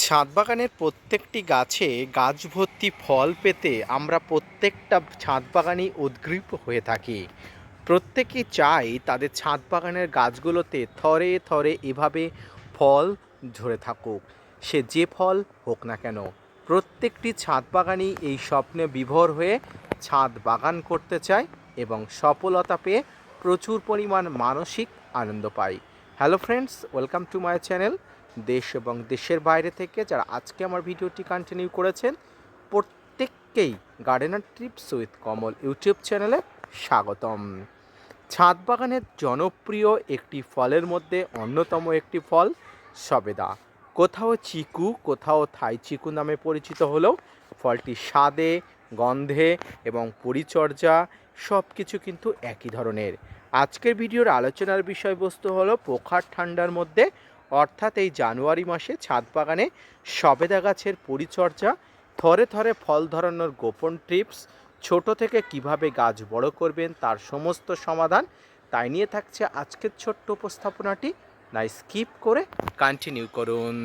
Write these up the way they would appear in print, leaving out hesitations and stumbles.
ছাদ বাগানের প্রত্যেকটি গাছে গাছ ভর্তি ফল পেতে আমরা প্রত্যেকটা ছাদ বাগানই উদ্গ্রীব হয়ে থাকি। প্রত্যেকেই চাই তাদের ছাদ বাগানের গাছগুলোতে থরে থরে এভাবে ফল ঝরে থাকুক, সে যে ফল হোক না কেন। প্রত্যেকটি ছাদ বাগানই এই স্বপ্নে বিভোর হয়ে ছাদ বাগান করতে চায় এবং সফলতা পেয়ে প্রচুর পরিমাণ মানসিক আনন্দ পায়। Hello friends, welcome to my channel. দেশ এবং দেশের বাইরে থেকে যারা আজকে আমার ভিডিওটি কন্টিনিউ করেছেন, প্রত্যেককেই gardener TRIPS with Kamal YouTube চ্যানেলে স্বাগতম। ছাদ বাগানের জনপ্রিয় একটি ফলের মধ্যে অন্যতম একটি ফল সবেদা। কোথাও চিকু, কোথাও থাই চিকু নামে পরিচিত হলেও ফলটি স্বাদে, গন্ধে এবং পরিচর্যা সব কিছু কিন্তু একই ধরনের। আজকের ভিডিওর আলোচনার বিষয়বস্তু হলো প্রখর ঠান্ডার মধ্যে অর্থাৎ এই জানুয়ারি মাসে ছাদ বাগানে সবেদা গাছের পরিচর্যা, থরে থরে ফল ধরানোর গোপন টিপস, ছোট থেকে কিভাবে গাছ বড় করবেন তার সমস্ত সমাধান, তাই নিয়ে থাকছে আজকের ছোট্ট উপস্থাপনাটি। না স্কিপ করে কন্টিনিউ করুন।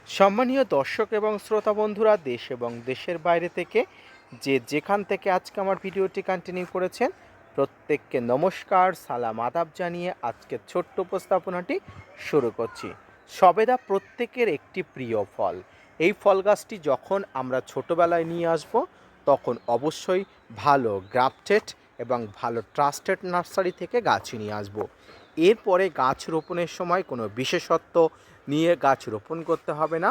সম্মানীয় দর্শক এবং শ্রোতা বন্ধুরা, দেশ এবং দেশের বাইরে থেকে যে যেখান থেকে আজকে আমার ভিডিওটি কন্টিনিউ করেছেন, প্রত্যেককে নমস্কার, সালাম, আদাব জানিয়ে আজকের ছোট্ট উপস্থাপনাটি শুরু করছি। সবেদা প্রত্যেকের একটি প্রিয় ফল। এই ফল গাছটি যখন আমরা ছোটোবেলায় নিয়ে আসব, তখন অবশ্যই ভালো গ্রাফটেড এবং ভালো ট্রাস্টেড নার্সারি থেকে গাছ নিয়ে আসব। এরপরে গাছ রোপণের সময় কোনো বিশেষত্ব নিয়ে গাছ রোপণ করতে হবে না।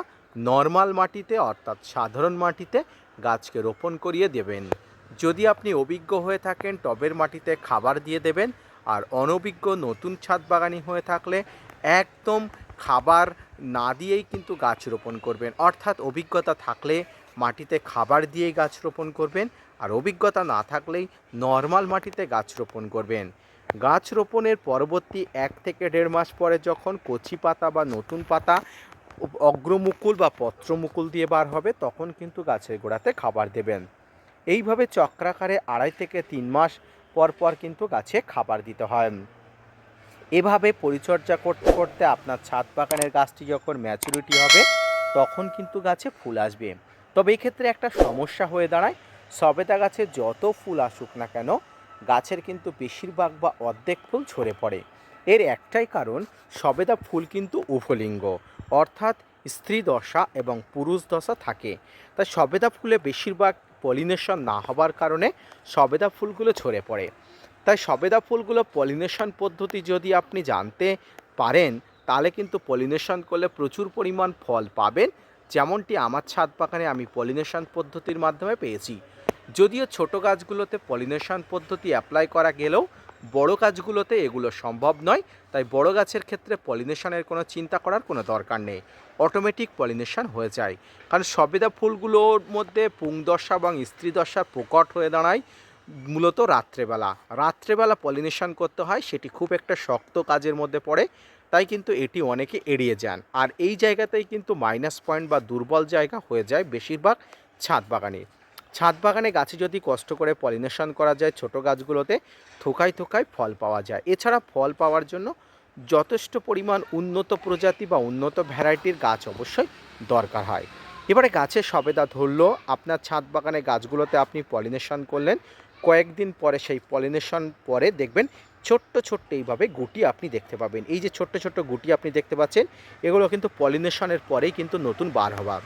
নর্মাল মাটিতে অর্থাৎ সাধারণ মাটিতে গাছকে রোপণ করিয়ে দেবেন। যদি আপনি অভিজ্ঞ হয়ে থাকেন, টবের মাটিতে খাবার দিয়ে দেবেন। আর অনভিজ্ঞ নতুন ছাদ বাগানি হয়ে থাকলে একদম খাবার না দিয়েই কিন্তু গাছ রোপণ করবেন। অর্থাৎ অভিজ্ঞতা থাকলে মাটিতে খাবার দিয়েই গাছ রোপণ করবেন, আর অভিজ্ঞতা না থাকলেই নর্মাল মাটিতে গাছ রোপণ করবেন। গাছ রোপণের পরবর্তী 1 থেকে 1.5 মাস পরে যখন কচি পাতা বা নতুন পাতা অগ্রমুকুল বা পত্রমুকুল দিয়ে বার হবে, তখন কিন্তু গাছের গোড়াতে খাবার দেবেন। এইভাবে চক্রাকারে 2.5 থেকে 3 মাস পর পর কিন্তু গাছে খাবার দিতে হয়। এভাবে পরিচর্যা করতে করতে আপনার ছাদ বাগানের গাছটি যখন ম্যাচুরিটি হবে, তখন কিন্তু গাছে ফুল আসবে। তবে এই ক্ষেত্রে একটা সমস্যা হয়ে দাঁড়ায়, সবেদা গাছে যত ফুল আসুক না কেন, গাছের কিন্তু বেশিরভাগ বা অর্ধেক ফুল ঝরে পড়ে। এর একটাই কারণ, সবেদা ফুল কিন্তু উভলিঙ্গ, অর্থাৎ স্ত্রী দশা এবং পুরুষ দশা থাকে। তাই সবেদা ফুলে বেশিরভাগ পলিনেশন না হবার কারণে সবেদা ফুলগুলো ঝরে পড়ে। তাই সবেদা ফুলগুলো পলিনেশন পদ্ধতি যদি আপনি জানতে পারেন, তাহলে কিন্তু পলিনেশন করলে প্রচুর পরিমাণ ফল পাবেন, যেমনটি আমার ছাদ বাগানে আমি পলিনেশন পদ্ধতির মাধ্যমে পেয়েছি। যদিও ছোট গাছগুলোতে পলিনেশন পদ্ধতি অ্যাপ্লাই করা গেলেও বড় গাছগুলোতে এগুলো সম্ভব নয়। তাই বড় গাছের ক্ষেত্রে পলিনেশনের কোনো চিন্তা করার কোনো দরকার নেই, অটোমেটিক পলিনেশন হয়ে যায়। কারণ সবেদা ফুলগুলোর মধ্যে পুংদশা এবং স্ত্রী দশা প্রকট হয়ে দাঁড়ায় মূলত রাত্রেবেলা পলিনেশন করতে হয়, সেটি খুব একটা শক্ত কাজের মধ্যে পড়ে। তাই কিন্তু এটি অনেকে এড়িয়ে যান, আর এই জায়গাতেই কিন্তু মাইনাস পয়েন্ট বা দুর্বল জায়গা হয়ে যায় বেশিরভাগ ছাদ বাগানে গাছে যদি কষ্ট করে পলিনেশন করা যায়, ছোট গাছগুলোতে থোকায় থোকায় ফল পাওয়া যায়। এছাড়া ফল পাওয়ার জন্য যথেষ্ট পরিমাণ উন্নত প্রজাতি বা উন্নত ভ্যারাইটির গাছ অবশ্যই দরকার হয়। এবারে গাছের সবেদা ধরলো, আপনার ছাদ বাগানে গাছগুলোতে আপনি পলিনেশন করলেন, কয়েকদিন পরে সেই পলিনেশন পরে দেখবেন ছোট্ট ছোট্ট এইভাবে গুটি আপনি দেখতে পাবেন। এই যে ছোট্ট ছোট্ট গুটি আপনি দেখতে পাচ্ছেন, এগুলো কিন্তু পলিনেশনের পরেই কিন্তু নতুন বার হওয়া।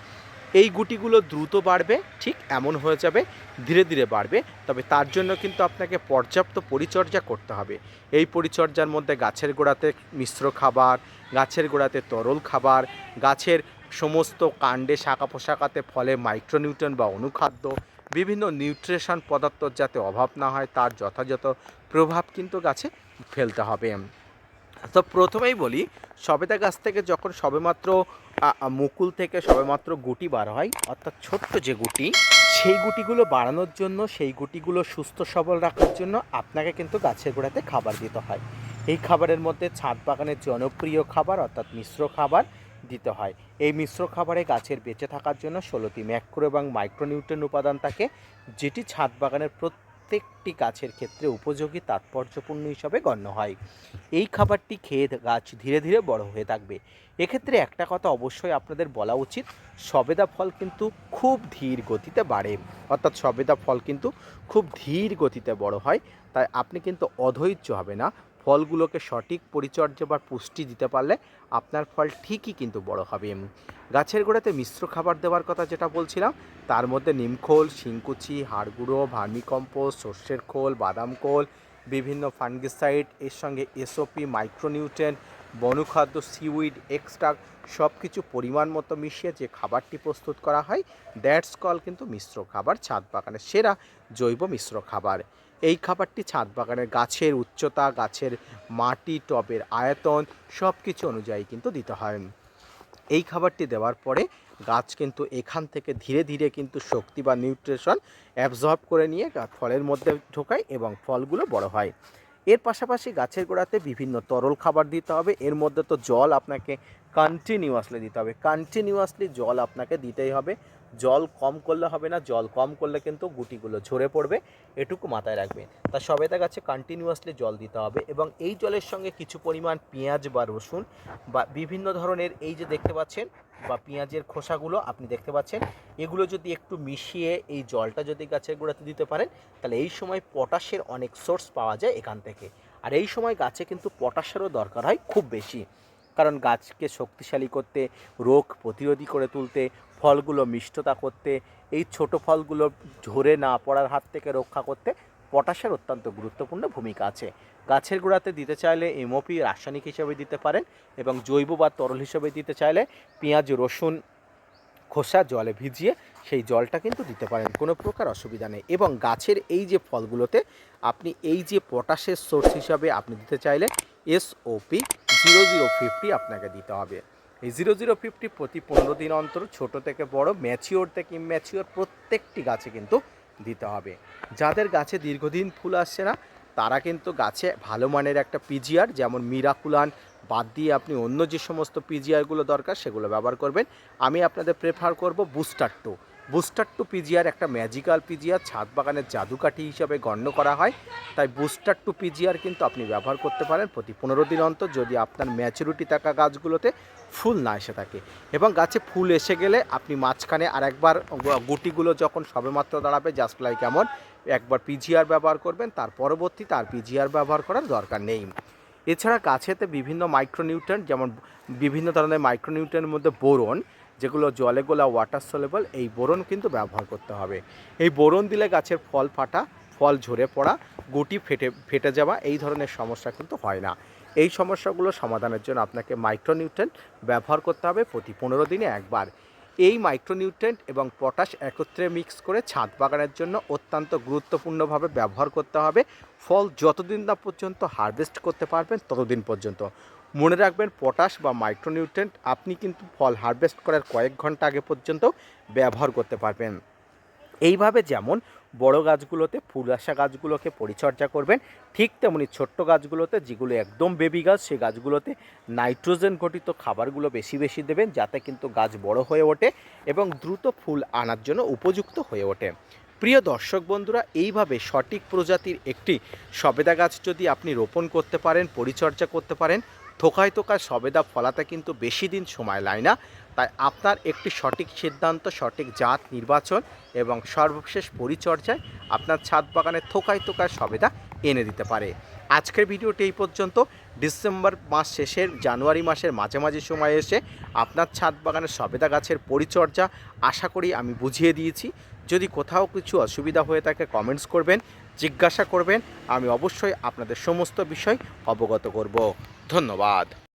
এই গুটিগুলো দ্রুত বাড়বে, ঠিক এমন হয়ে যাবে, ধীরে ধীরে বাড়বে। তবে তার জন্য কিন্তু আপনাকে পর্যাপ্ত পরিচর্যা করতে হবে। এই পরিচর্যার মধ্যে গাছের গোড়াতে মিশ্র খাবার, গাছের গোড়াতে তরল খাবার, গাছের সমস্ত কাণ্ডে শাখা পোশাকাতে ফলে মাইক্রোনিউট্রিয়েন্ট বা অনুখাদ্য, বিভিন্ন নিউট্রিশন পদার্থর যাতে অভাব না হয় তার যথাযথ প্রভাব কিন্তু গাছে ফেলতে হবে। তো প্রথমেই বলি, সবেদা গাছ থেকে যখন সবেমাত্র মুকুল থেকে সবেমাত্র গুটি বার হয়, অর্থাৎ ছোট্ট যে গুটি, সেই গুটিগুলো বাড়ানোর জন্য, সেই গুটিগুলো সুস্থ সবল রাখার জন্য আপনাকে কিন্তু গাছের গোড়াতে খাবার দিতে হয়। এই খাবারের মধ্যে ছাদ বাগানের জনপ্রিয় খাবার অর্থাৎ মিশ্র খাবার দিতে হয়। এই মিশ্র খাবারে গাছের বেঁচে থাকার জন্য 16টি ম্যাক্রো এবং মাইক্রোনিউট্রিয়েন্ট উপাদান থাকে, যেটি ছাদ বাগানের প্রত্যেকটি গাছের ক্ষেত্রে উপযোগী তাৎপর্যপূর্ণ হিসাবে গণ্য হয়। এই খাবারটি খেয়ে গাছ ধীরে ধীরে বড় হয়ে থাকবে। এক্ষেত্রে একটা কথা অবশ্যই আপনাদের বলা উচিত, সবেদা ফল কিন্তু খুব ধীর গতিতে বাড়ে, অর্থাৎ সবেদা ফল কিন্তু খুব ধীর গতিতে বড় হয়। তাই আপনি কিন্তু অধৈর্য হবে না, ফলগুলোকে সঠিক পরিচর্যা বা পুষ্টি দিতে পারলে আপনার ফল ঠিকই কিন্তু বড় হবে। গাছের গোড়াতে মিশ্র খাবার দেওয়ার কথা যেটা বলছিলাম, তার মধ্যে নিমখোল, শিংকুচি, হাড়গুঁড়ো, ভার্মিকম্পোস্ট, সর্ষের খোল, বাদাম খোল, বিভিন্ন ফাঙ্গিসাইড, এর সঙ্গে এসওপি, মাইক্রোনিউট্রিয়েন্ট, বনখাদ্য, সিউইড এক্সট্রাক্ট সব কিছু পরিমাণ মতো মিশিয়ে যে খাবারটি প্রস্তুত করা হয়, দ্যাটস কল কিন্তু মিশ্র খাবার, ছাদ বাগানের সেরা জৈব মিশ্র খাবার। এই খাবারটি ছাদ বাগানের গাছের উচ্চতা, গাছের মাটি, টবের আয়তন সব কিছু অনুযায়ী কিন্তু দিতে হয়। এই খাবারটি দেওয়ার পরে গাছ কিন্তু এখান থেকে ধীরে ধীরে কিন্তু শক্তি বা নিউট্রিশন অ্যাবজর্ব করে নিয়ে ফলের মধ্যে ঢোকায় এবং ফলগুলো বড় হয়। এর পাশাপাশি গাছের গোড়াতে বিভিন্ন তরল খাবার দিতে হবে। এর মধ্যে তো জল আপনাকে কন্টিনিউয়াসলি দিতে হবে, কন্টিনিউয়াসলি জল আপনাকে দিতেই হবে। জল কম করলে হবে না, জল কম করলে কিন্তু গুটিগুলো ঝরে পড়বে, এটুকু মাথায় রাখবেন। তা সবেদা গাছে কন্টিনিউয়াসলি জল দিতে হবে এবং এই জলের সঙ্গে কিছু পরিমাণ পেঁয়াজ বা রসুন বা বিভিন্ন ধরনের এই যে দেখতে পাচ্ছেন বা পেঁয়াজের খোসাগুলো আপনি দেখতে পাচ্ছেন, এগুলো যদি একটু মিশিয়ে এই জলটা যদি গাছের গোড়াতে দিতে পারেন, তাহলে এই সময় পটাশের অনেক সোর্স পাওয়া যায় এখান থেকে। আর এই সময় গাছে কিন্তু পটাশেরও দরকার হয় খুব বেশি, কারণ গাছকে শক্তিশালী করতে, রোগ প্রতিরোধী করে তুলতে, ফলগুলো মিষ্টতা করতে, এই ছোট ফলগুলো ঝরে না পড়ার হাত থেকে রক্ষা করতে পটাশের অত্যন্ত গুরুত্বপূর্ণ ভূমিকা আছে। গাছের গোড়াতে দিতে চাইলে এমওপি রাসায়নিক হিসেবে দিতে পারেন এবং জৈব বা তরল হিসেবে দিতে চাইলে পেঁয়াজ, রসুন খোসা জলে ভিজিয়ে সেই জলটা কিন্তু দিতে পারেন, কোনো প্রকার অসুবিধা নেই। এবং গাছের এই যে ফলগুলোতে আপনি এই যে পটাশের সোর্স হিসাবে আপনি দিতে চাইলে এসওপি 0050 আপনাকে দিতে হবে। এই 0050 প্রতি 15 দিন অন্তর ছোট থেকে বড়, ম্যাচিওর থেকে ইম্যাচিওর প্রত্যেকটি গাছে কিন্তু দিতে হবে। যাদের গাছে দীর্ঘদিন ফুল আসছে না, তারা কিন্তু গাছে ভালো মানের একটা পিজিআর যেমন মিরাকুলান বাদ দিয়ে আপনি অন্য যে সমস্ত পিজিআরগুলো দরকার সেগুলো ব্যবহার করবেন। আমি আপনাদের প্রেফার করব বুস্টার টু পিজিআর, একটা ম্যাজিক্যাল পিজিআর, ছাদ বাগানের জাদুকাঠি হিসাবে গণ্য করা হয়। তাই বুস্টার টু পিজিআর কিন্তু আপনি ব্যবহার করতে পারেন প্রতি 15 দিন অন্তর, যদি আপনার ম্যাচুরিটি থাকা গাছগুলোতে ফুল না এসে থাকে। এবং গাছে ফুল এসে গেলে আপনি মাঝখানে আরেকবার গুটিগুলো যখন সবেমাত্র দাঁড়াবে, জাস্ট লাইক এমন একবার পিজিআর ব্যবহার করবেন, তার পরবর্তীতে আর পিজিআর ব্যবহার করার দরকার নেই। এছাড়া গাছেতে বিভিন্ন মাইক্রোনিউট্রিয়েন্ট, যেমন বিভিন্ন ধরনের মাইক্রোনিউট্রিয়েন্টের মধ্যে বোরন, যেগুলো জলে গোলা ওয়াটার সলেবল, এই বোরন কিন্তু ব্যবহার করতে হবে। এই বোরন দিলে গাছের ফল ফাটা, ফল ঝরে পড়া, গুটি ফেটে যাওয়া এই ধরনের সমস্যা কিন্তু হয় না। এই সমস্যাগুলো সমাধানের জন্য আপনাকে মাইক্রোনিউট্রিয়েন্ট ব্যবহার করতে হবে প্রতি 15 দিনে একবার। এই মাইক্রোনিউট্রিয়েন্ট এবং পটাশ একত্রে মিক্স করে ছাদ বাগানের জন্য অত্যন্ত গুরুত্বপূর্ণভাবে ব্যবহার করতে হবে। ফল যতদিন না পর্যন্ত হারভেস্ট করতে পারবেন ততদিন পর্যন্ত। মনে রাখবেন, পটাশ বা মাইক্রোনিউট্রিয়েন্ট আপনি কিন্তু ফল হারভেস্ট করার কয়েক ঘন্টা আগে পর্যন্ত ব্যবহার করতে পারবেন। এইভাবে যেমন বড় গাছগুলোতে, ফুল আসা গাছগুলোকে পরিচর্যা করবেন, ঠিক তেমনি ছোট্ট গাছগুলোতে, যেগুলো একদম বেবি গাছ, সেই গাছগুলোতে নাইট্রোজেন ঘটিত খাবারগুলো বেশি বেশি দেবেন, যাতে কিন্তু গাছ বড় হয়ে ওঠে এবং দ্রুত ফুল আনার জন্য উপযুক্ত হয়ে ওঠে। প্রিয় দর্শক বন্ধুরা, এইভাবে সঠিক প্রজাতির একটি সবেদা গাছ যদি আপনি রোপণ করতে পারেন, পরিচর্যা করতে পারেন, থোকায় থোকায় সবেদা ফলাতে কিন্তু বেশি দিন সময় লাগে না। তাই আপনার একটি সঠিক সিদ্ধান্ত, সঠিক জাত নির্বাচন এবং সর্বশেষ পরিচর্যায় আপনার ছাদ বাগানে থোকায় থোকায় সবেদা এনে দিতে পারে। আজকের ভিডিওটি এই পর্যন্ত। ডিসেম্বর মাস শেষের, জানুয়ারি মাসের মাঝামাঝি সময়ে এসে আপনার ছাদ বাগানের সবেদা গাছের পরিচর্যা আশা করি আমি বুঝিয়ে দিয়েছি। যদি কোথাও কিছু অসুবিধা হয়ে থাকে কমেন্টস করবেন, জিজ্ঞাসা করবেন, আমি অবশ্যই আপনাদের সমস্ত বিষয় অবগত করব। ধন্যবাদ।